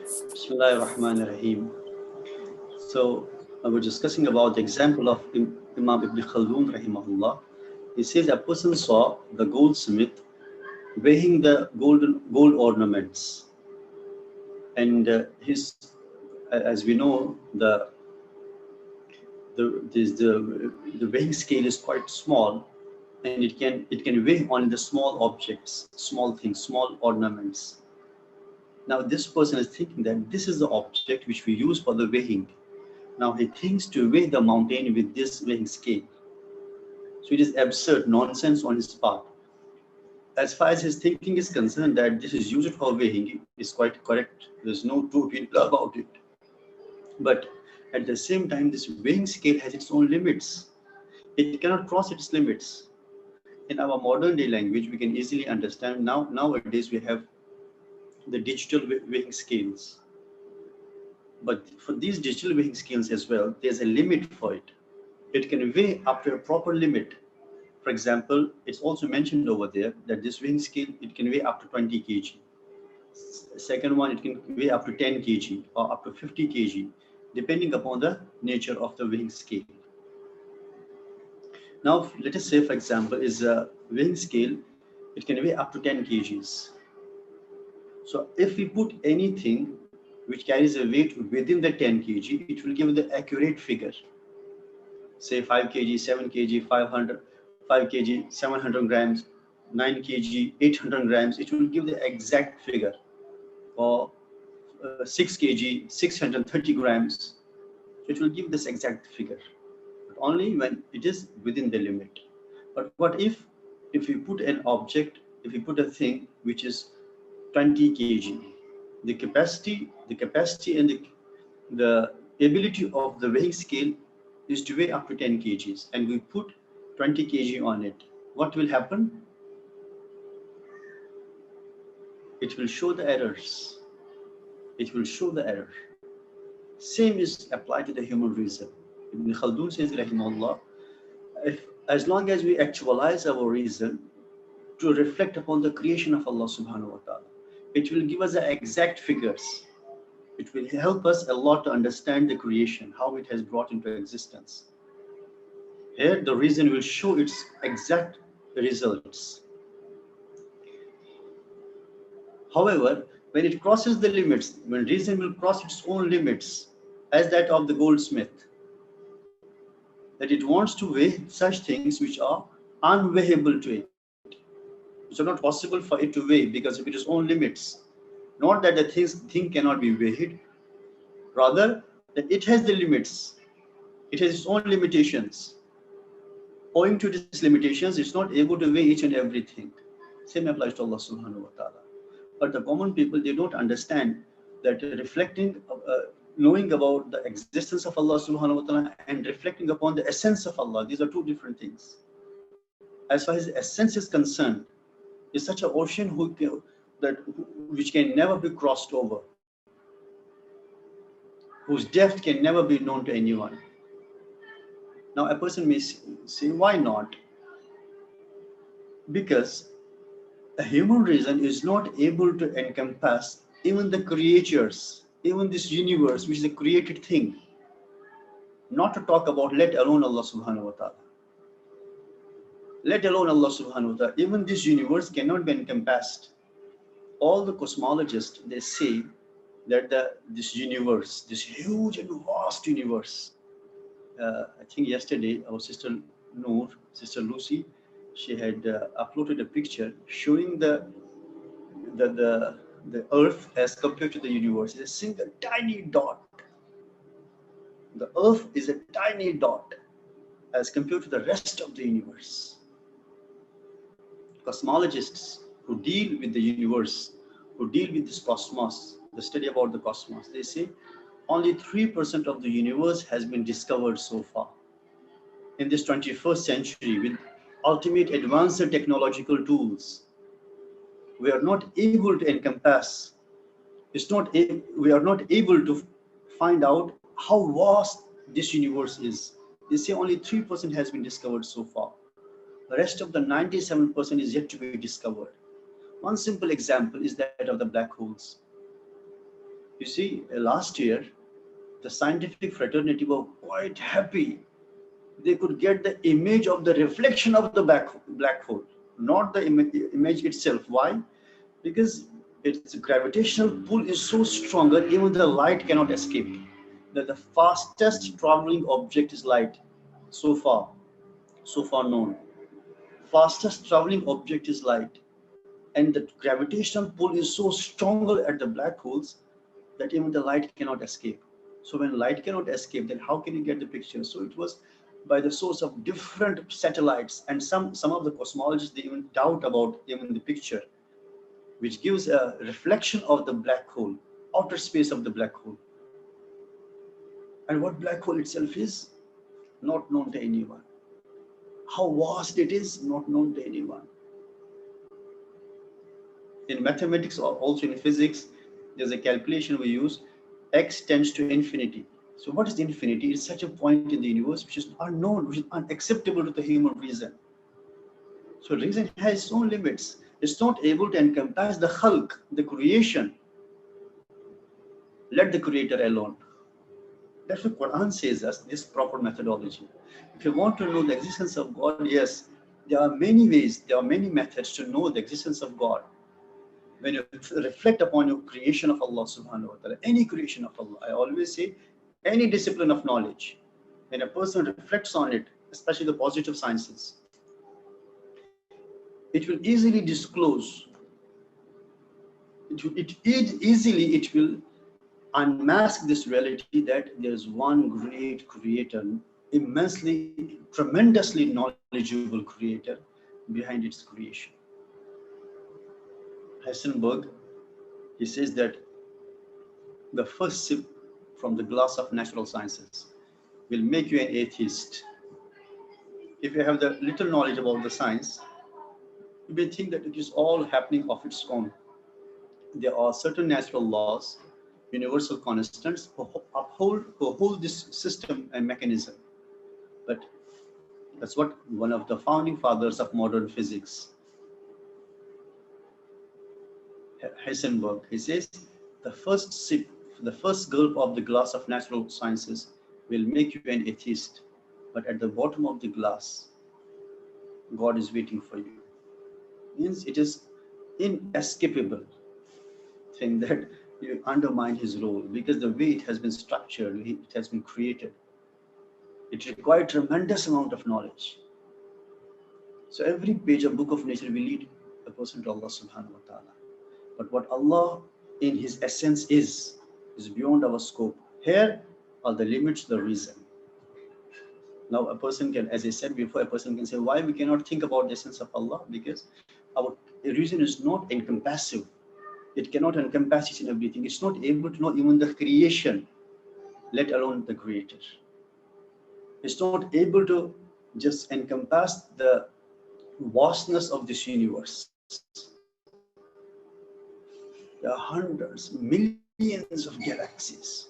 Bismillahir Rahmanir Rahim. So, I was discussing about the example of Imam Ibn Khaldun rahimahullah. He says a person saw the goldsmith weighing the gold ornaments, and as we know, the weighing scale is quite small, and it can weigh only the small objects, small things, small ornaments. Now, this person is thinking that this is the object which we use for the weighing. Now he thinks to weigh the mountain with this weighing scale. So it is absurd nonsense on his part. As far as his thinking is concerned, that this is used for weighing is quite correct. There's no two ways about it. But at the same time, this weighing scale has its own limits. It cannot cross its limits. In our modern day language, we can easily understand. Nowadays we have the digital weighing scales. But for these digital weighing scales as well, there's a limit for it. It can weigh up to a proper limit. For example, it's also mentioned over there that this weighing scale, it can weigh up to 20 kg. Second one, it can weigh up to 10 kg or up to 50 kg, depending upon the nature of the weighing scale. Now, let us say, for example, is a weighing scale, it can weigh up to 10 kgs. So if we put anything which carries a weight within the 10 kg, it will give the accurate figure. Say 5 kg, 7 kg, 5 kg, 700 grams, 9 kg, 800 grams, it will give the exact figure. Or 6 kg, 630 grams, it will give this exact figure. But only when it is within the limit. But what if we put an object, if we put a thing which is 20 kg, the capacity and the ability of the weighing scale is to weigh up to 10 kgs, and we put 20 kg on it. What will happen? It will show the errors. It will show the error. Same is applied to the human reason. Ibn Khaldun says, rahimahullah, as long as we actualize our reason to reflect upon the creation of Allah subhanahu wa ta'ala, it will give us the exact figures. It will help us a lot to understand the creation, how it has brought into existence. Here, the reason will show its exact results. However, when it crosses the limits, when reason will cross its own limits, as that of the goldsmith, that it wants to weigh such things which are unweighable to it, which are not possible for it to weigh because of its own limits. Not that the thing cannot be weighed, rather that it has the limits. It has its own limitations. Owing to these limitations, it's not able to weigh each and everything. Same applies to Allah subhanahu wa ta'ala. But the common people, they don't understand that reflecting, knowing about the existence of Allah subhanahu wa ta'ala and reflecting upon the essence of Allah, these are two different things. As far as essence is concerned, it's such an ocean which can never be crossed over, whose depth can never be known to anyone. Now, a person may say, why not? Because a human reason is not able to encompass even the creatures, even this universe, which is a created thing. Not to talk about, let alone Allah subhanahu wa ta'ala. Let alone Allah subhanahu wa ta'ala. Even this universe cannot be encompassed. All the cosmologists, they say that this universe, this huge and vast universe, I think yesterday our sister Lucy, she had uploaded a picture showing the Earth as compared to the universe. It's a single tiny dot. The Earth is a tiny dot as compared to the rest of the universe. Cosmologists who deal with the universe, who deal with this cosmos, the study about the cosmos, they say only 3% of the universe has been discovered so far. In this 21st century, with ultimate advanced technological tools, we are not able to encompass, we are not able to find out how vast this universe is. They say only 3% has been discovered so far. The rest of the 97% is yet to be discovered. One simple example is that of the black holes. You see, last year, the scientific fraternity were quite happy. They could get the image of the reflection of the black hole, not the image itself. Why? Because its gravitational pull is so stronger, even the light cannot escape. That the fastest traveling object is light, so far known. Fastest traveling object is light, and the gravitational pull is so stronger at the black holes that even the light cannot escape. So when light cannot escape, then how can you get the picture? So it was by the source of different satellites, and some of the cosmologists, they even doubt about even the picture, which gives a reflection of the black hole, outer space of the black hole. And what black hole itself is, not known to anyone. How vast it is, not known to anyone. In mathematics or also in physics, there's a calculation we use, x tends to infinity. So what is infinity? It's such a point in the universe which is unknown, which is unacceptable to the human reason. So reason has its own limits. It's not able to encompass the khalq, the creation. Let the creator alone. That's what Quran says us, this proper methodology. If you want to know the existence of God, yes, there are many ways, there are many methods to know the existence of God. When you reflect upon your creation of Allah subhanahu wa ta'ala, any creation of Allah, I always say, any discipline of knowledge, when a person reflects on it, especially the positive sciences, it will easily disclose, it will unmask this reality that there is one great creator, immensely, tremendously knowledgeable creator behind its creation. Heisenberg, he says that the first sip from the glass of natural sciences will make you an atheist. If you have the little knowledge about the science, you may think that it is all happening of its own. There are certain natural laws, universal constants who hold this system and mechanism. But that's what one of the founding fathers of modern physics, Heisenberg, he says, the first sip, the first gulp of the glass of natural sciences will make you an atheist. But at the bottom of the glass, God is waiting for you. Means it is inescapable thing that you undermine his role, because the way it has been structured, it has been created, it required tremendous amount of knowledge. So every page of book of nature will lead a person to Allah subhanahu wa ta'ala. But what Allah in his essence is beyond our scope. Here are the limits, the reason. Now a person can, as I said before, a person can say, why we cannot think about the essence of Allah? Because our reason is not encompassive. It cannot encompass each and everything. It's not able to know even the creation, let alone the creator. It's not able to just encompass the vastness of this universe. There are hundreds, millions of galaxies.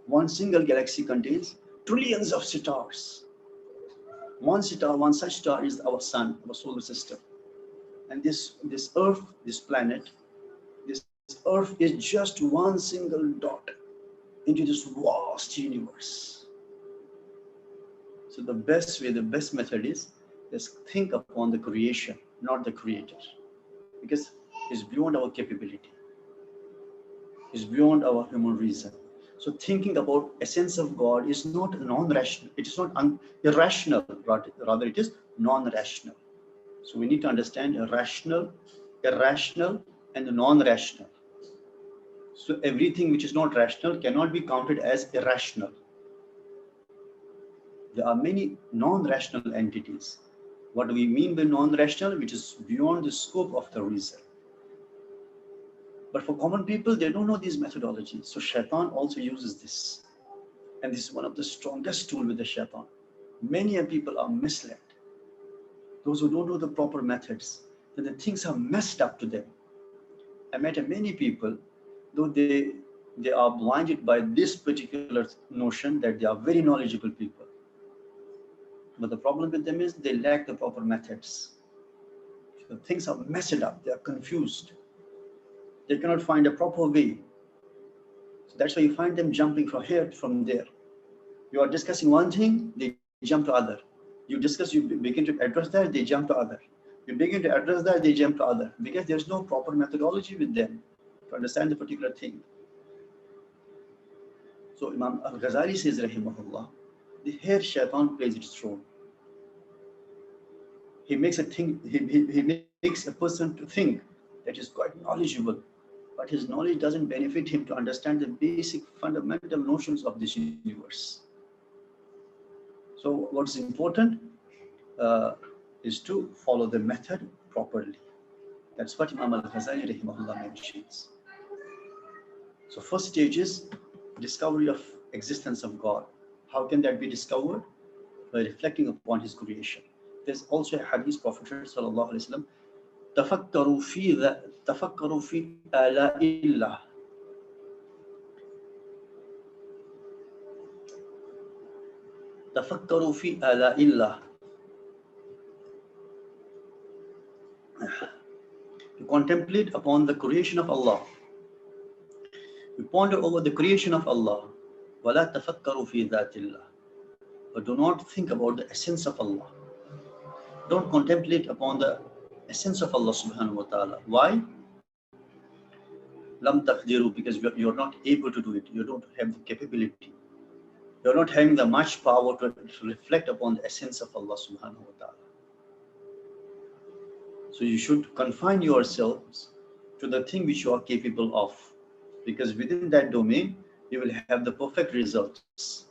One single galaxy contains trillions of stars. One star, one such star is our sun, our solar system. And this Earth, this planet, this Earth is just one single dot into this vast universe. So the best way, the best method is just think upon the creation, not the creator. Because it's beyond our capability. It's beyond our human reason. So thinking about essence of God is not non-rational. It is not irrational, rather it is non-rational. So we need to understand rational, irrational, and non-rational. So everything which is not rational cannot be counted as irrational. There are many non-rational entities. What do we mean by non-rational? Which is beyond the scope of the reason. But for common people, they don't know these methodologies. So shaitan also uses this. And this is one of the strongest tools with the shaitan. Many people are misled. Those who don't know the proper methods, then the things are messed up to them. I met many people, though they are blinded by this particular notion that they are very knowledgeable people. But the problem with them is they lack the proper methods. The things are messed up, they are confused. They cannot find a proper way. That's why you find them jumping from here, from there. You are discussing one thing, they jump to other. You begin to address that, they jump to other. You begin to address that, they jump to other. Because there's no proper methodology with them to understand the particular thing. So Imam Al-Ghazali says, rahimahullah, here shaitan plays its role. He makes he makes a person to think that is quite knowledgeable, but his knowledge doesn't benefit him to understand the basic fundamental notions of this universe. So what's important is to follow the method properly. That's what Imam Al-Ghazali rahimahullah mentions. So first stage is discovery of existence of God. How can that be discovered? By reflecting upon his creation. There's also a hadith, Prophet sallallahu alaihi wasallam, tafakkaru fi ala'illah. Tafakkaru fi ala'illah. You contemplate upon the creation of Allah. You ponder over the creation of Allah. وَلَا تَفَكَّرُوا فِي ذَاتِ اللَّهِ. But do not think about the essence of Allah. Don't contemplate upon the essence of Allah subhanahu wa ta'ala. Why? لَمْ تَقْدِرُوا. Because you're not able to do it. You don't have the capability. You're not having the much power to reflect upon the essence of Allah subhanahu wa ta'ala. So you should confine yourselves to the thing which you are capable of. Because within that domain, you will have the perfect results.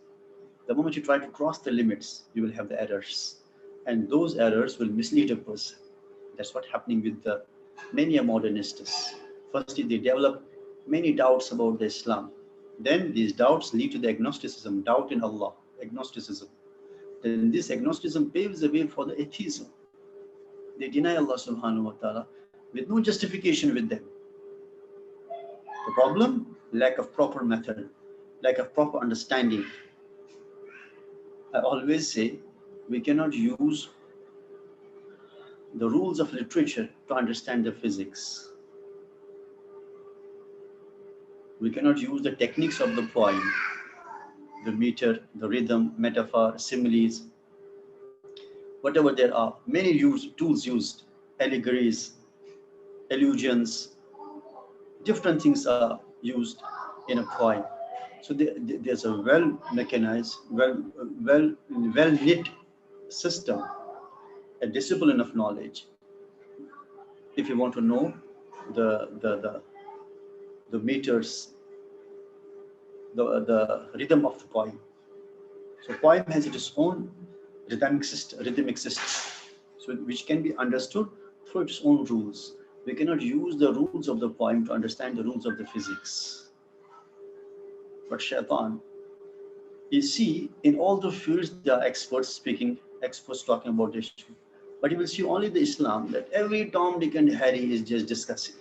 The moment you try to cross the limits, you will have the errors. And those errors will mislead a person. That's what's happening with the many modernists. Firstly, they develop many doubts about the Islam. Then these doubts lead to the agnosticism, doubt in Allah, agnosticism. Then this agnosticism paves the way for the atheism. They deny Allah subhanahu wa ta'ala with no justification with them. The problem? Lack of proper method, lack of proper understanding. I always say we cannot use the rules of literature to understand the physics. We cannot use the techniques of the poem, the meter, the rhythm, metaphor, similes, whatever there are. Many tools used, allegories, allusions, different things are used in a poem. So there's a well-mechanized, well-knit system, a discipline of knowledge. If you want to know the meters, the rhythm of the poem. So poem has its own rhythmic system, so which can be understood through its own rules. We cannot use the rules of the poem to understand the rules of the physics. But shaitan, you see, in all the fields there are experts talking about this. But you will see only the Islam that every Tom, Dick and Harry is just discussing.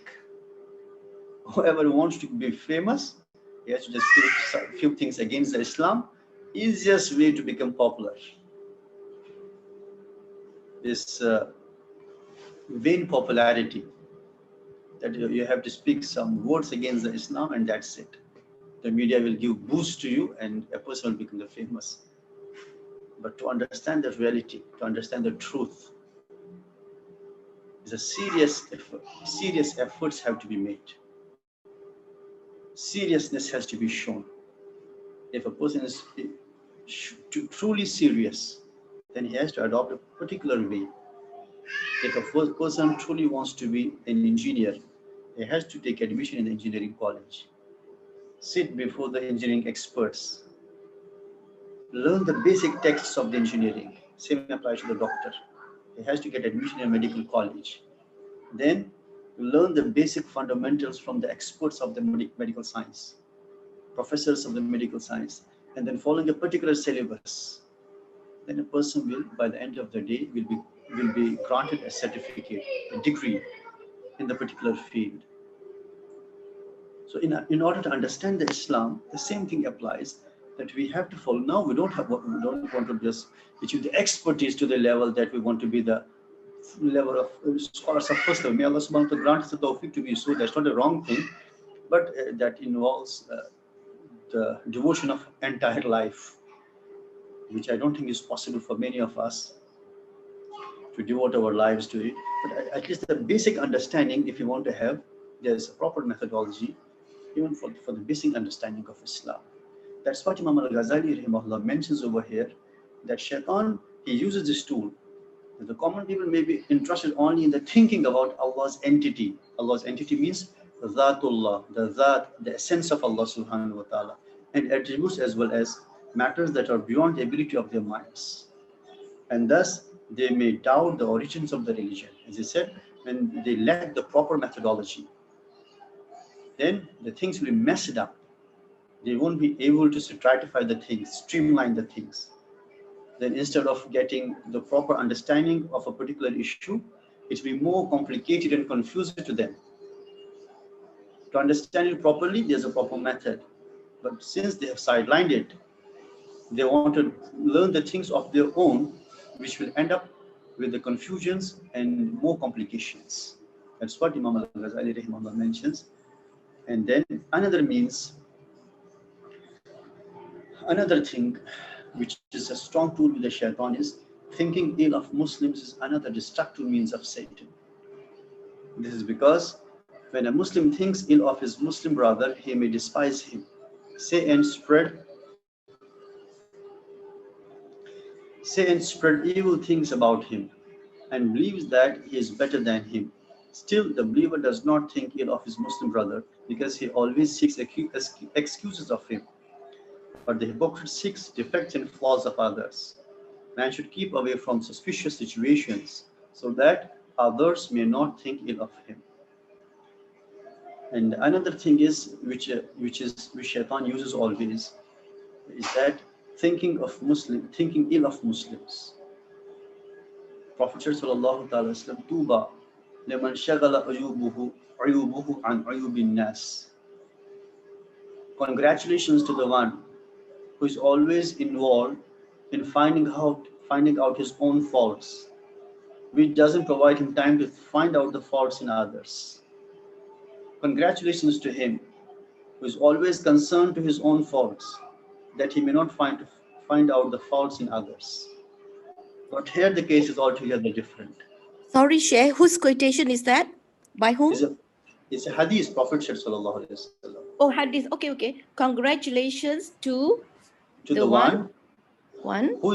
Whoever wants to be famous, he has to just say a few things against the Islam. Easiest way to become popular. This vain popularity, that you have to speak some words against the Islam and that's it. The media will give boost to you and a person will become the famous. But to understand the reality, to understand the truth, is a serious effort. Serious efforts have to be made. Seriousness has to be shown. If a person is truly serious, then he has to adopt a particular way. If a person truly wants to be an engineer, he has to take admission in the engineering college. Sit before the engineering experts. Learn the basic texts of the engineering. Same applies to the doctor. He has to get admission in medical college. Then learn the basic fundamentals from the experts of the medical science, professors of the medical science, and then following a particular syllabus. Then a person will, by the end of the day, will be granted a certificate, a degree in the particular field. So in order to understand the Islam, the same thing applies, that we have to follow. Now we don't want to just achieve the expertise to the level that we want to be the level of scholars of first level. May Allah subhanahu wa ta'ala grant us the tawfiq to be so. That's not a wrong thing, but that involves the devotion of entire life, which I don't think is possible for many of us to devote our lives to it. But at least the basic understanding, if you want to have, there's a proper methodology, even for the basic understanding of Islam. That's what Imam Al-Ghazali rahimahullah mentions over here, that shaitan, he uses this tool. The common people may be interested only in the thinking about Allah's entity. Allah's entity means Zatullah, the Zat, the essence of Allah subhanahu wa ta'ala, and attributes as well as matters that are beyond the ability of their minds. And thus, they may doubt the origins of the religion. As I said, when they lack the proper methodology, then the things will be messed up. They won't be able to stratify the things, streamline the things. Then instead of getting the proper understanding of a particular issue, it will be more complicated and confusing to them. To understand it properly, there's a proper method. But since they have sidelined it, they want to learn the things of their own, which will end up with the confusions and more complications. That's what Imam Al-Ghazali rahimahullah mentions. And then another thing which is a strong tool with the shaitan is thinking ill of Muslims is another destructive means of Satan. This is because when a Muslim thinks ill of his Muslim brother, he may despise him, say and spread evil things about him, and believes that he is better than him. Still, the believer does not think ill of his Muslim brother because he always seeks excuses of him. But the hypocrite seeks defects and flaws of others. Man should keep away from suspicious situations so that others may not think ill of him. And another thing is, which shaitan uses always, is that thinking ill of Muslims. Prophet sallallahu alaihi wasallam, Tuba liman shagala ayubuhu an ayubin nas. Congratulations to the one who is always involved in finding out his own faults, which doesn't provide him time to find out the faults in others. Congratulations to him who is always concerned to his own faults, that he may not find out the faults in others. But here the case is altogether different. Sorry, Sheikh, whose quotation is that? By whom? It's a hadith, Prophet sallallahu alaihi wasallam. Oh, hadith. Okay. Congratulations to the one who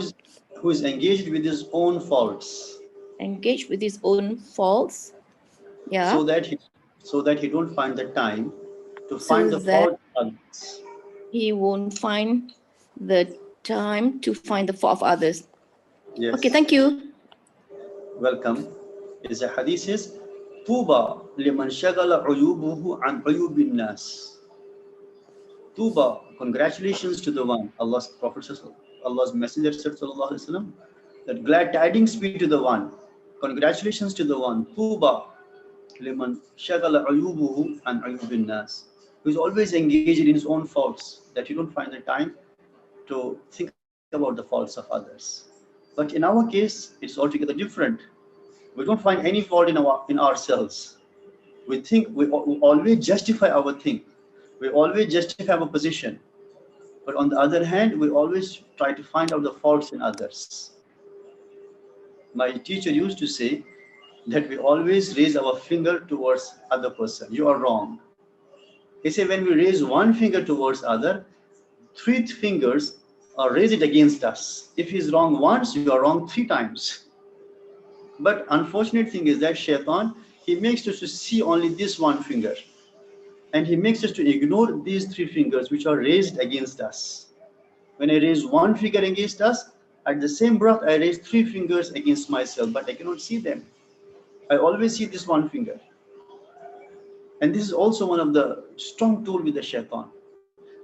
is engaged with his own faults. Engaged with his own faults. Yeah. So that he don't find the time to find the fault of others. He won't find the time to find the fault of others. Yes. Okay, thank you. Welcome. Is a hadith is Tuba liman shagala uyubuhu an uyubin nas. Tuba, congratulations to the one, Allah's Prophet, Allah's Messenger sallallahu alaihi wasallam, that glad tidings be to the one. Congratulations to the one. Tuba liman shagala uyubuhu an uyubin nas, who is always engaged in his own faults, that you don't find the time to think about the faults of others. But in our case, it's altogether different. We don't find any fault in ourselves. We always justify our thing. We always justify our position. But on the other hand, we always try to find out the faults in others. My teacher used to say that we always raise our finger towards other person. You are wrong. He said when we raise one finger towards other, 3 fingers are raised against us. If he's wrong once, you are wrong 3 times. But unfortunate thing is that shaitan, he makes us to see only this one finger. And he makes us to ignore these 3 fingers which are raised against us. When I raise one finger against us, at the same breath, I raise 3 fingers against myself, but I cannot see them. I always see this one finger. And this is also one of the strong tools with the shaitan.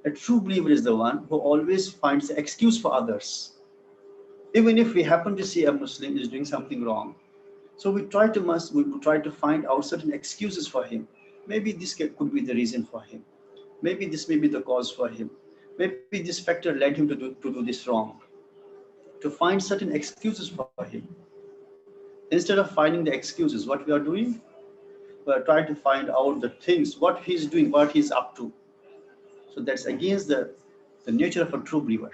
A true believer is the one who always finds an excuse for others. Even if we happen to see a Muslim is doing something wrong, so we try to find out certain excuses for him. Maybe this could be the reason for him. Maybe this may be the cause for him. Maybe this factor led him to do this wrong. To find certain excuses for him. Instead of finding the excuses, what we are doing? We are trying to find out the things, what he's doing, what he's up to. So that's against the nature of a true believer.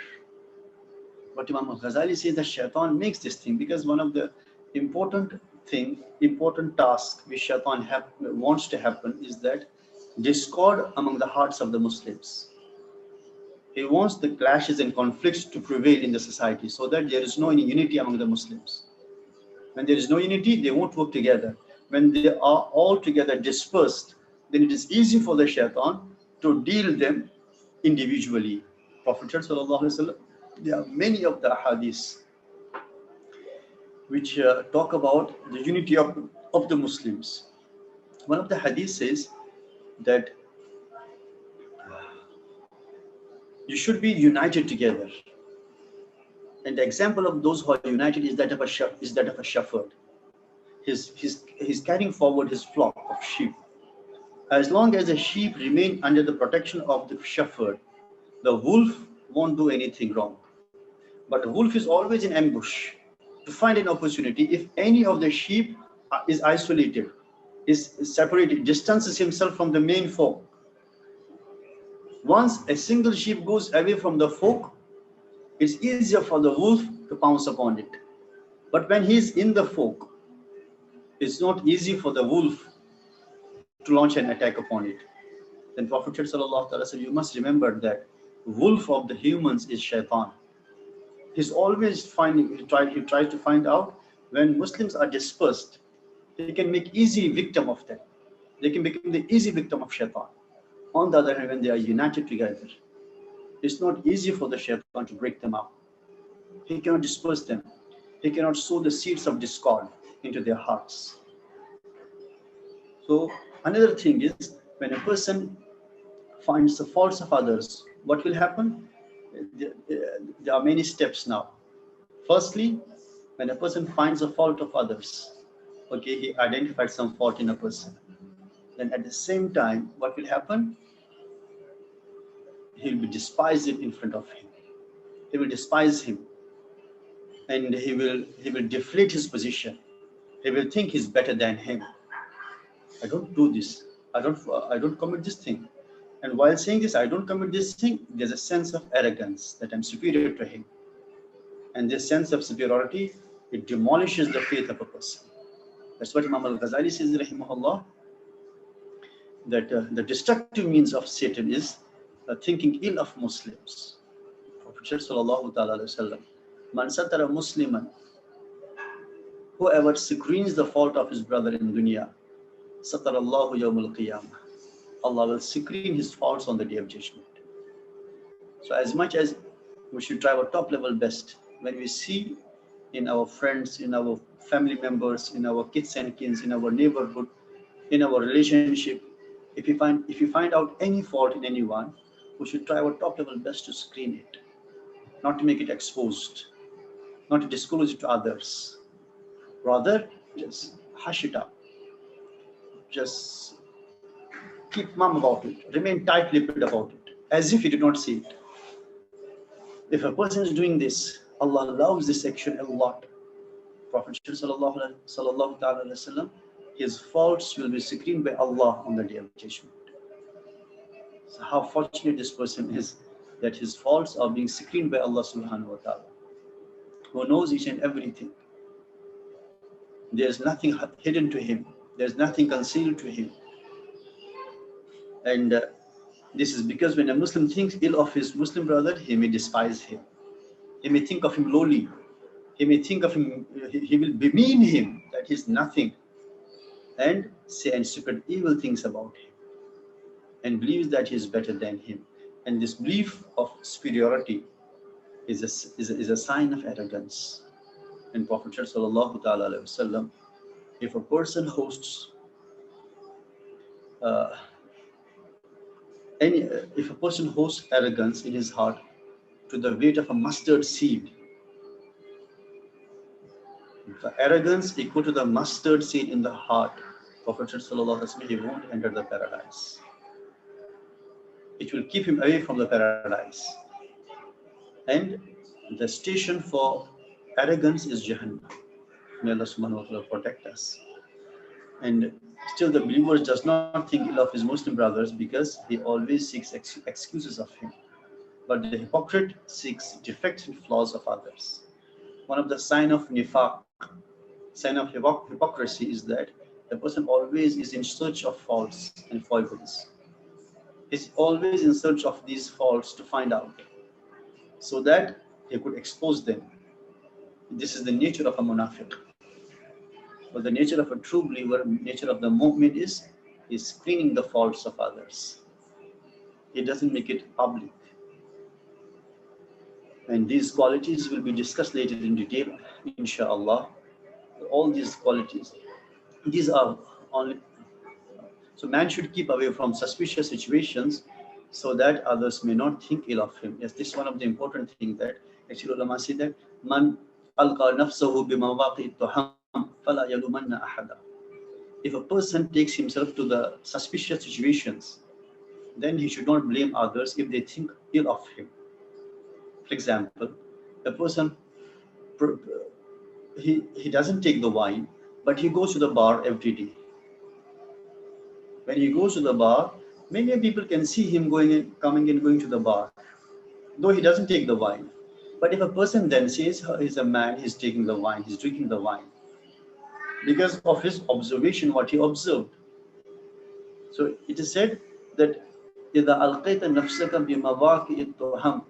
But Imam Al-Ghazali says that shaitan makes this thing because one of the important task which shaitan wants to happen is that discord among the hearts of the Muslims. He wants the clashes and conflicts to prevail in the society so that there is no any unity among the Muslims. When there is no unity, they won't work together. When they are all together dispersed, then it is easy for the shaitan to deal them individually. Prophet sallallahu alaihi wasallam, there are many of the hadiths which talk about the unity of the Muslims. One of the hadiths says that you should be united together. And the example of those who are united is that of a shepherd. He's carrying forward his flock of sheep. As long as the sheep remain under the protection of the shepherd, the wolf won't do anything wrong. But the wolf is always in ambush to find an opportunity. If any of the sheep is isolated, is separated, distances himself from the main flock. Once a single sheep goes away from the flock, it's easier for the wolf to pounce upon it. But when he's in the flock, it's not easy for the wolf to launch an attack upon it. Then Prophet said, you must remember that wolf of the humans is shaitan. He's always he tries to find out when Muslims are dispersed, he can make easy victim of them. They can become the easy victim of shaitan. On the other hand, when they are united together, it's not easy for the shaitan to break them up. He cannot disperse them. He cannot sow the seeds of discord into their hearts. So another thing is, when a person finds the faults of others, what will happen? There are many steps now. Firstly, when a person finds a fault of others, okay, he identified some fault in a person. Then at the same time, what will happen? He'll be despised in front of him. He will despise him, and he will deflate his position. He will think he's better than him. I don't do this. I don't commit this thing. And while saying this, I don't commit this thing, there's a sense of arrogance that I'm superior to him. And this sense of superiority, it demolishes the faith of a person. That's what Imam Al-Ghazali says, rahimahullah, that the destructive means of Satan is thinking ill of Muslims. Prophet sallallahu alaihi wasallam, man satara musliman, whoever screens the fault of his brother in dunya, satara Allahu yawmul qiyamah, Allah will screen his faults on the day of judgment. So as much as we should try our top level best, when we see in our friends, in our family members, in our kids and kins, in our neighborhood, in our relationship, if you find out any fault in anyone, we should try our top level best to screen it, not to make it exposed, not to disclose it to others. Rather, just hush it up. Just keep mum about it. Remain tight-lipped about it, as if you did not see it. If a person is doing this, Allah loves this action a lot. Prophet sallallahu alaihi wasallam, his faults will be screened by Allah on the day of judgment. So how fortunate this person is that his faults are being screened by Allah subhanahu wa ta'ala, who knows each and everything. There's nothing hidden to him. There's nothing concealed to him. And this is because when a Muslim thinks ill of his Muslim brother, he may despise him. He may think of him lowly. He may think of him, he will bemean him, that he's nothing, and say and spread evil things about him, and believes that he is better than him. And this belief of superiority is a sign of arrogance. And Prophet sallallahu alaihi wasallam, if a person hosts if a person hosts arrogance in his heart to the weight of a mustard seed, if arrogance equal to the mustard seed in the heart, Prophet sallallahu alaihi wasallam, he won't enter the paradise. It will keep him away from the paradise. And the station for arrogance is Jahannam. May Allah subhanahu wa ta'ala protect us. And still the believer does not think ill of his Muslim brothers because he always seeks excuses of him. But the hypocrite seeks defects and flaws of others. One of the sign of hypocrisy is that the person always is in search of faults and foibles. He's always in search of these faults to find out so that he could expose them. This is the nature of a munafiq. But the nature of a true believer, nature of the mu'min is screening the faults of others. He doesn't make it public. And these qualities will be discussed later in detail, inshallah. All these qualities, these are only. So man should keep away from suspicious situations so that others may not think ill of him. Yes, this is one of the important things that actually ulama say that man alqa nafsahu bimawaqi tuham fala yalumanna ahada. If a person takes himself to the suspicious situations, then he should not blame others if they think ill of him. For example, a person he doesn't take the wine, but he goes to the bar every day. When he goes to the bar, many people can see him coming and going to the bar, though he doesn't take the wine. But if a person then says he's a man, he's taking the wine, he's drinking the wine, because of his observation, what he observed. So it is said that إِذَا أَلْقَيْتَ نَفْسَكَ بِمَوَاقِعِ التُّهَمِ,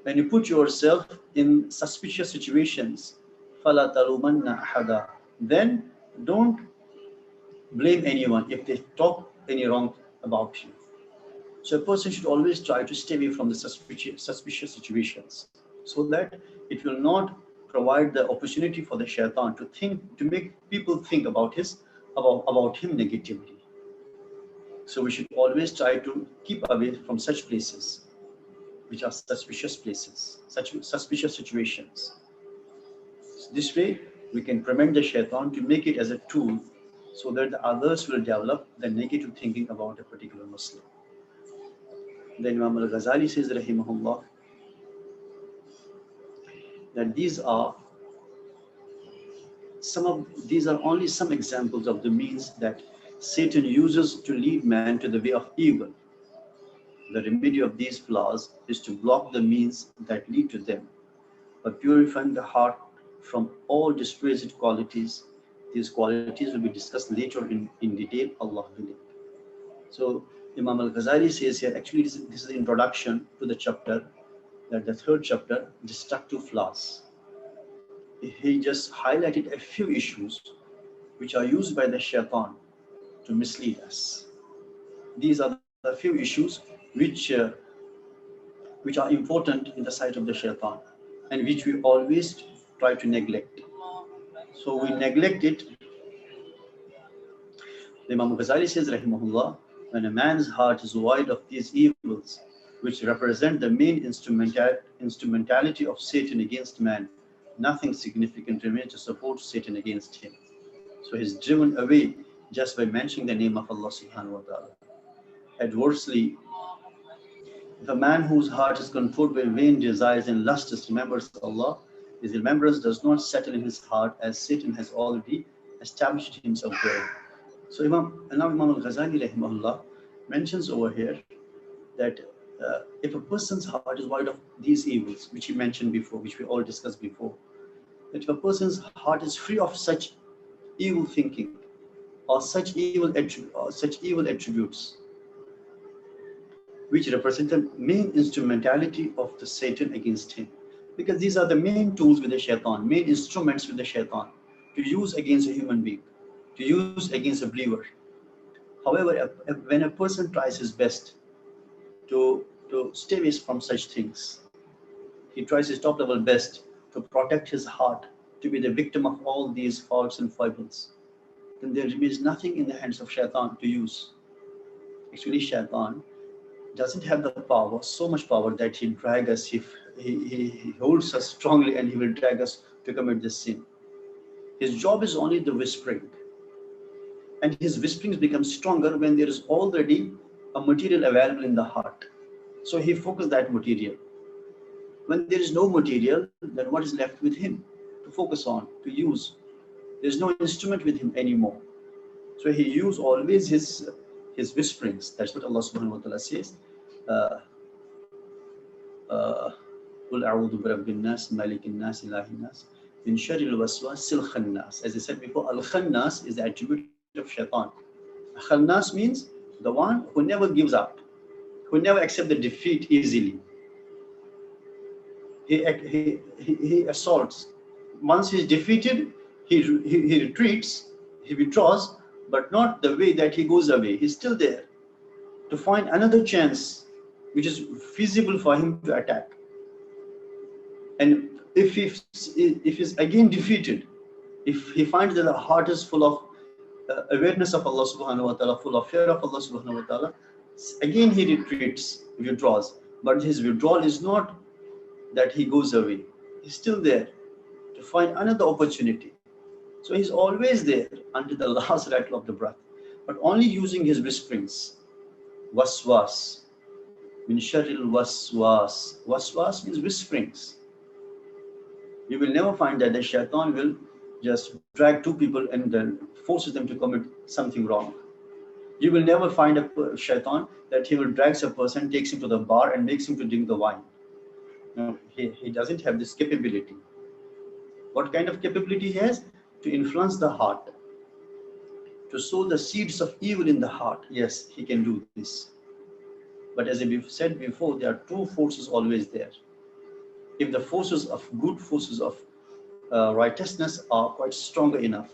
when you put yourself in suspicious situations, فَلَا تَلُومَنَّ أَحَدًا, then don't blame anyone if they talk any wrong about you. So a person should always try to stay away from the suspicious situations so that it will not provide the opportunity for the shaitan to make people think about him negatively. So we should always try to keep away from such places, which are suspicious places, such suspicious situations. This way, we can prevent the shaitan to make it as a tool so that the others will develop the negative thinking about a particular Muslim. Then Imam Al-Ghazali says, rahimahullah, that these are only some examples of the means that Satan uses to lead man to the way of evil. The remedy of these flaws is to block the means that lead to them, by purifying the heart from all displeased qualities. These qualities will be discussed later in detail, Allah willing. So Imam Al-Ghazali says here, actually this is the introduction to the chapter, that the third chapter, destructive flaws. He just highlighted a few issues which are used by the shaitan to mislead us. These are the few issues which are important in the sight of the shaitan and which we always try to neglect. So we neglect it. Imam Ghazali says, rahimahullah, when a man's heart is void of these evils, which represent the main instrumentality of Satan against man, nothing significant remains to support Satan against him. So he's driven away just by mentioning the name of Allah subhanahu wa ta'ala. Adversely, if a man whose heart is controlled by vain desires and lusts remembers Allah, his remembrance does not settle in his heart, as Satan has already established himself there. So Imam Al-Ghazali rahimahullah mentions over here that if a person's heart is void of these evils, which he mentioned before, which we all discussed before, that if a person's heart is free of such evil thinking or such evil attributes, which represent the main instrumentality of the Satan against him, because these are the main tools with the shaitan, main instruments with the shaitan to use against a human being, to use against a believer. However, when a person tries his best to stay away from such things, he tries his top level best to protect his heart, to be the victim of all these faults and foibles, then there remains nothing in the hands of shaitan to use. Actually, shaitan doesn't have the power, so much power, that he'll drag us, he holds us strongly and he will drag us to commit this sin. His job is only the whispering. And his whisperings become stronger when there is already a material available in the heart. So he focuses that material. When there is no material, then what is left with him to focus on, to use? There is no instrument with him anymore. So he used always his whisperings. That's what Allah subhanahu wa ta'ala says. قُلْ أَعُوذُ بِرَبِّ النَّاسِ مَلِكِ النَّاسِ إِلَٰهِ النَّاسِ مِنْ شَرِّ الْوَسْوَاسِ الْخَنَّاسِ. As I said before, Al-Khannas is the attribute of Shaitan. Khannas means the one who never gives up, who never accepts the defeat easily. He assaults. Once he is defeated, he retreats, he withdraws, but not the way that he goes away. He's still there to find another chance which is feasible for him to attack. And if he's again defeated, if he finds that the heart is full of awareness of Allah subhanahu wa ta'ala, full of fear of Allah subhanahu wa ta'ala, again he retreats, withdraws. But his withdrawal is not that he goes away. He's still there to find another opportunity. So he's always there until the last rattle of the breath, but only using his whisperings. Waswas. Min sharril waswas. Waswas means whisperings. You will never find that the shaitan will just drag two people and then forces them to commit something wrong. You will never find a shaitan that he will drag a person, takes him to the bar and makes him to drink the wine. No, he doesn't have this capability. What kind of capability he has? To influence the heart, to sow the seeds of evil in the heart. Yes, he can do this. But as I said before, there are two forces always there. If the forces of good, forces of righteousness are quite stronger enough,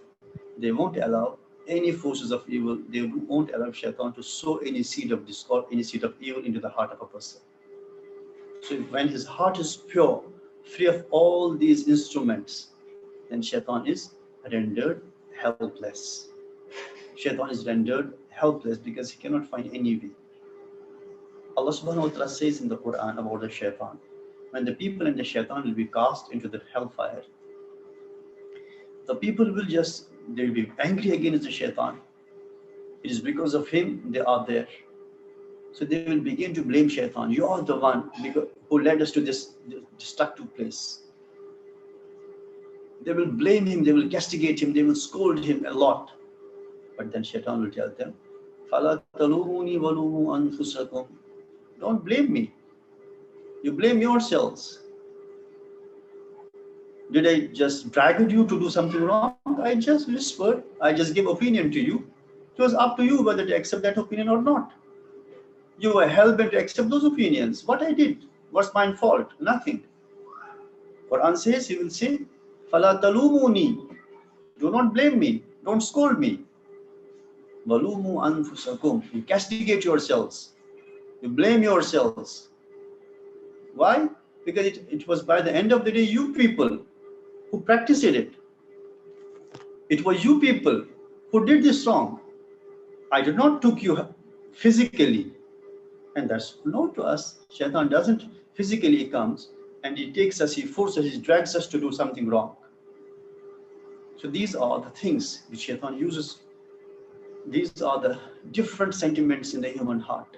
they won't allow any forces of evil, they won't allow shaitan to sow any seed of discord, any seed of evil into the heart of a person. So when his heart is pure, free of all these instruments, then shaitan is rendered helpless. Shaitan is rendered helpless because he cannot find any way. Allah subhanahu wa ta'ala says in the Quran about the shaitan, when the people and the shaitan will be cast into the hellfire, the people will they'll be angry against the shaitan. It is because of him they are there. So they will begin to blame shaitan. You are the one who led us to this destructive place. They will blame him, they will castigate him, they will scold him a lot. But then shaitan will tell them, فَلَا تَلُومُونِي وَلُومُوا أَنفُسَكُمْ. Don't blame me. You blame yourselves. Did I just drag you to do something wrong? I just whispered. I just gave opinion to you. It was up to you whether to accept that opinion or not. You were hell-bent to accept those opinions. What I did? What's my fault? Nothing. Quran says, he will say, فَلَا تَلُومُونِي. Do not blame me. Don't scold me. وَلُومُوا أَنفُسَكُمْ. You castigate yourselves. You blame yourselves. Why? Because it was by the end of the day you people who practiced it. It was you people who did this wrong. I did not took you physically. And that's known to us. Shaitan doesn't physically comes and he takes us, he forces, he drags us to do something wrong. So these are the things which Shaitan uses. These are the different sentiments in the human heart,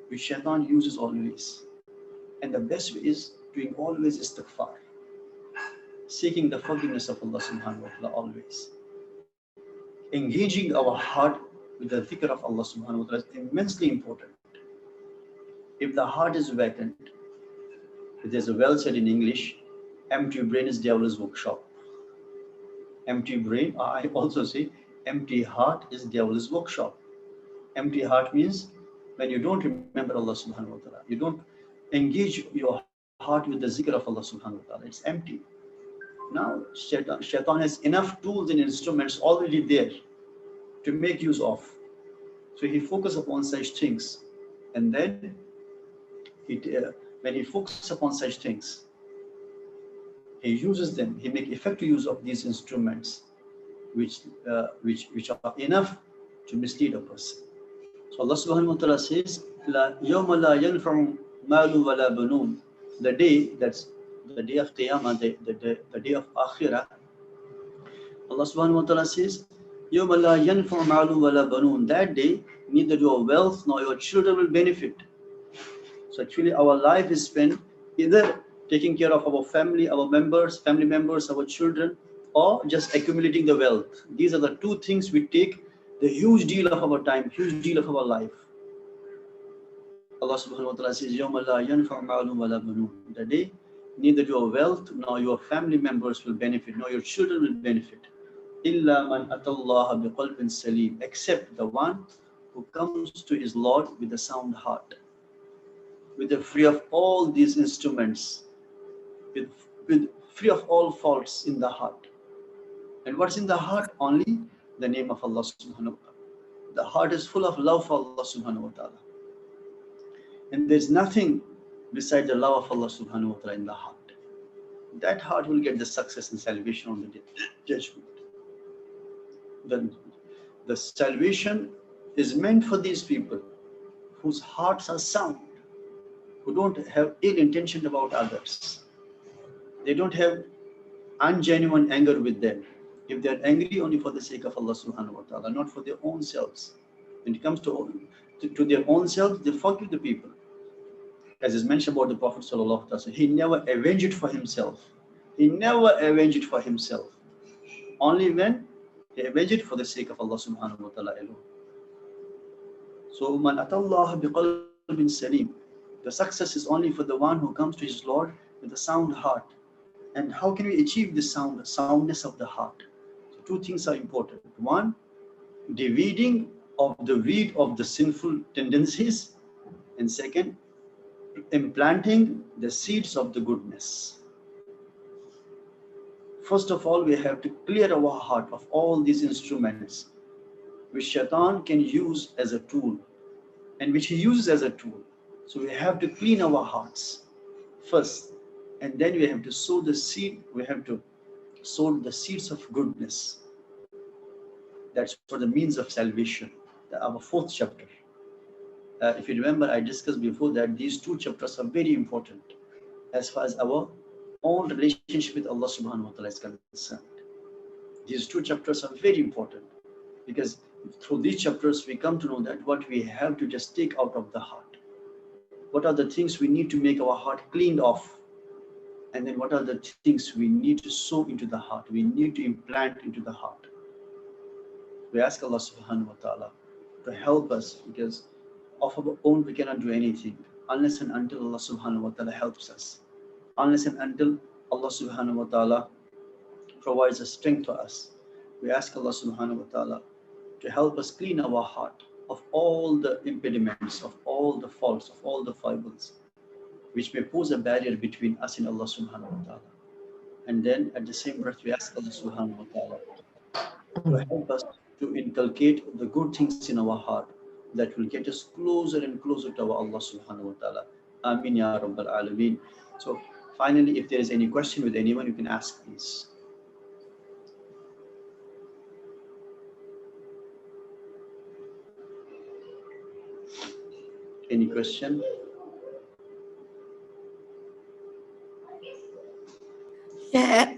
which Shaitan uses always. And the best way is doing always istighfar, seeking the forgiveness of Allah subhanahu wa ta'ala always. Engaging our heart with the dhikr of Allah subhanahu wa ta'ala is immensely important. If the heart is vacant, there's a well said in English, empty brain is devil's workshop. Empty brain, I also say, empty heart is devil's workshop. Empty heart means when you don't remember Allah subhanahu wa ta'ala, you don't engage your heart with the zikr of Allah subhanahu wa ta'ala, it's empty. Now Shaitan has enough tools and instruments already there to make use of. So he focuses upon such things, and then when he focuses upon such things, he uses them, he makes effective use of these instruments which are enough to mislead a person. So Allah subhanahu wa ta'ala says, يَوْمَ لَا يَنْفَعُ مَالُ وَلَا بَنُونَ. The day, that's the day of Qiyamah, the day of Akhirah. Allah subhanahu wa ta'ala says, يَوْمَ لَا يَنْفَعُ مَالُ وَلَا بَنُونَ. That day, neither your wealth nor your children will benefit. So actually our life is spent either taking care of our family, our family members, our children, or just accumulating the wealth. These are the two things we take the huge deal of our time, huge deal of our life. Allah subhanahu wa ta'ala says, يَوْمَ لَا يَنْفَعُ مَالٌ وَلَا بَنُونَ. The day neither your wealth nor your family members will benefit, nor your children will benefit. إِلَّا مَنْ أَتَى اللَّهَ بِقَلْبٍ سَلِيمٍ. Except the one who comes to his Lord with a sound heart, with the free of all these instruments, with, with free of all faults in the heart. And what's in the heart? Only the name of Allah subhanahu wa ta'ala. The heart is full of love for Allah subhanahu wa ta'ala. And there's nothing beside the love of Allah subhanahu wa ta'ala in the heart. That heart will get the success and salvation on the day judgment. The salvation is meant for these people whose hearts are sound, who don't have ill intention about others. They don't have ungenuine anger with them. If they're angry only for the sake of Allah subhanahu wa ta'ala, not for their own selves. When it comes to their own selves, they forgive the people. As is mentioned about the Prophet sallallahu alaihi wasallam, he never avenged it for himself. He never avenged it for himself. Only when he avenged it for the sake of Allah subhanahu wa ta'ala alone. So, man atallaha biqalbin salim. The success is only for the one who comes to his Lord with a sound heart. And how can we achieve this soundness of the heart? So two things are important. One, the weeding of the weed of the sinful tendencies. And second, implanting the seeds of the goodness. First of all, we have to clear our heart of all these instruments which Shaitan can use as a tool and which he uses as a tool. So we have to clean our hearts first, and then we have to sow the seed. We have to sow the seeds of goodness. That's for the means of salvation. Our fourth chapter. If you remember, I discussed before that these two chapters are very important as far as our own relationship with Allah subhanahu wa ta'ala is concerned. These two chapters are very important because through these chapters we come to know that what we have to just take out of the heart. What are the things we need to make our heart cleaned off? And then what are the things we need to sow into the heart? We need to implant into the heart. We ask Allah subhanahu wa ta'ala to help us, because of our own we cannot do anything unless and until Allah subhanahu wa ta'ala helps us. Unless and until Allah subhanahu wa ta'ala provides a strength to us. We ask Allah subhanahu wa ta'ala to help us clean our heart of all the impediments, of all the faults, of all the foibles, which may pose a barrier between us and Allah subhanahu wa ta'ala. And then at the same breath, we ask Allah subhanahu wa ta'ala to help us to inculcate the good things in our heart that will get us closer and closer to our Allah subhanahu wa ta'ala. Ameen ya Rabbal Alameen. So finally, if there is any question with anyone, you can ask, please. Any question?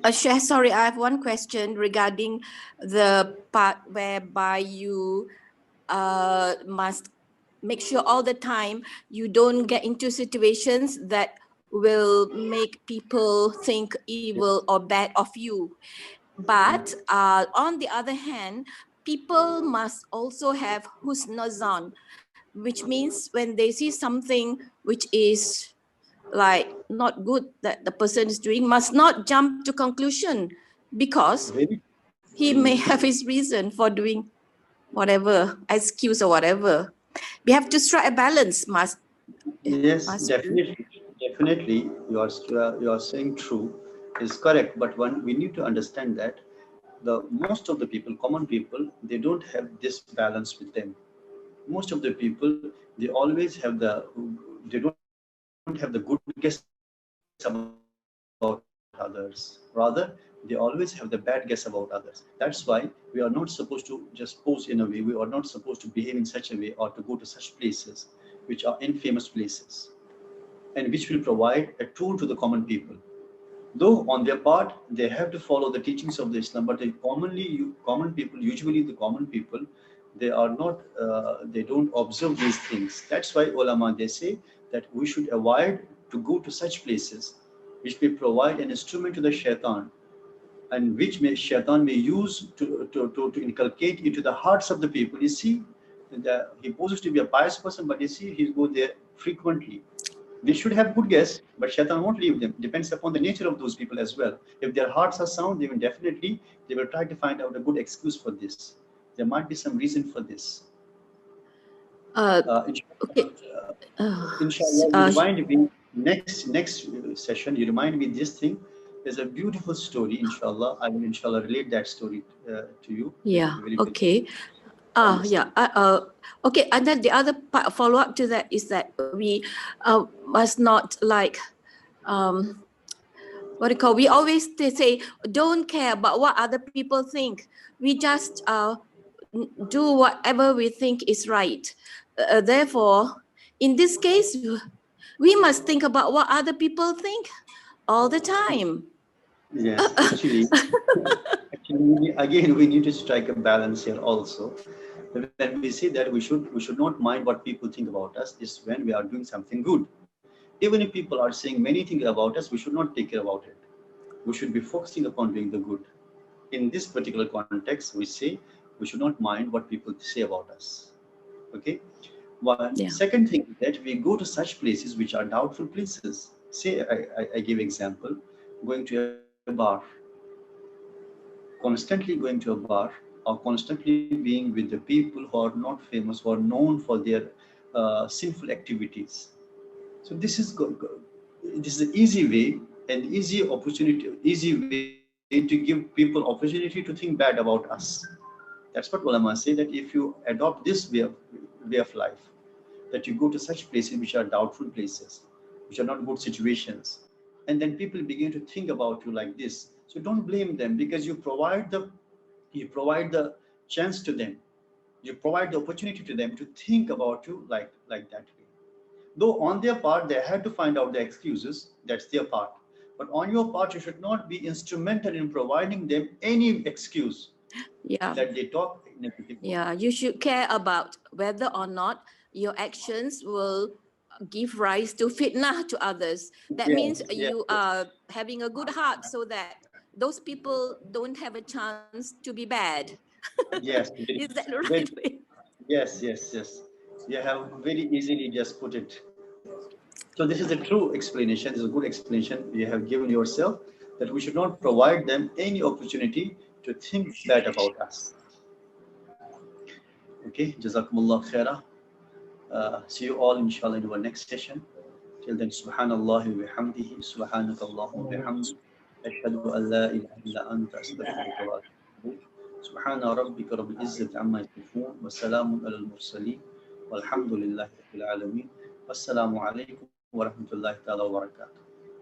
Sheikh, sorry, I have one question regarding the part whereby you must make sure all the time you don't get into situations that will make people think evil or bad of you. But on the other hand, people must also have husnuzan, which means when they see something which is like not good that the person is doing, must not jump to conclusion, because he may have his reason for doing whatever, excuse or whatever. We have to strike a balance. Yes, definitely. You are saying true, is correct. But we need to understand that most of the people, common people, they don't have this balance with them. Most of the people, they always have they don't have the good guess about others. Rather, they always have the bad guess about others. That's why we are not supposed to just pose in a way. We are not supposed to behave in such a way or to go to such places which are infamous places and which will provide a tool to the common people. Though on their part, they have to follow the teachings of the Islam, but usually the common people, they are not, they don't observe these things. That's why ulama, they say that we should avoid to go to such places which may provide an instrument to the shaitan and which shaitan may use to inculcate into the hearts of the people. You see, he poses to be a pious person, but you see, he goes there frequently. They should have good guests, but shaitan won't leave them. Depends upon the nature of those people as well. If their hearts are sound, they will try to find out a good excuse for this. There might be some reason for this. Uh, okay. Inshallah, you remind me next session. You remind me this thing. There's a beautiful story. Inshallah, I will inshallah relate that story to you. Yeah. Very Okay. Yeah. Okay. And then the other part, follow up to that is that we must not like what do you call? We always say don't care about what other people think. We just do whatever we think is right. Therefore, in this case, we must think about what other people think all the time. Yes, actually, again, we need to strike a balance here also. When we say that we should not mind what people think about us, is when we are doing something good. Even if people are saying many things about us, we should not take care about it. We should be focusing upon doing the good. In this particular context, we say we should not mind what people say about us. Okay. Second thing is that we go to such places which are doubtful places. Say, I give example, going to a bar, constantly going to a bar, or constantly being with the people who are not famous, who are known for their sinful activities. So this is an easy way, an easy opportunity, easy way to give people opportunity to think bad about us. That's what ulama say, that if you adopt this way of life, that you go to such places which are doubtful places, which are not good situations, and then people begin to think about you like this. So don't blame them, because you provide the chance to them, you provide the opportunity to them to think about you like that way. Though on their part they had to find out the excuses, that's their part. But on your part, you should not be instrumental in providing them any excuse that they talk negatively. Yeah, you should care about whether or not your actions will give rise to fitnah to others. That means you are having a good heart so that those people don't have a chance to be bad. Yes, Is that the right way? yes. You have very easily just put it. So this is a true explanation. This is a good explanation you have given yourself, that we should not provide them any opportunity to think bad about us. Okay, Jazakumullah khaira. See you all inshallah in our next session. Till then, subhanallah wa bihamdihi, subhanakallahumma wa bihamdik, ashhadu an la ilaha illa anta, astaghfiruka wa atubu ilayk. Subhana rabbika rabbil izzati amma yasifun, wa salamun alal mursaleen, walhamdulillahi rabbil alamin. Wassalamu alaikum wa rahmatullahi ta'ala wa barakatuh.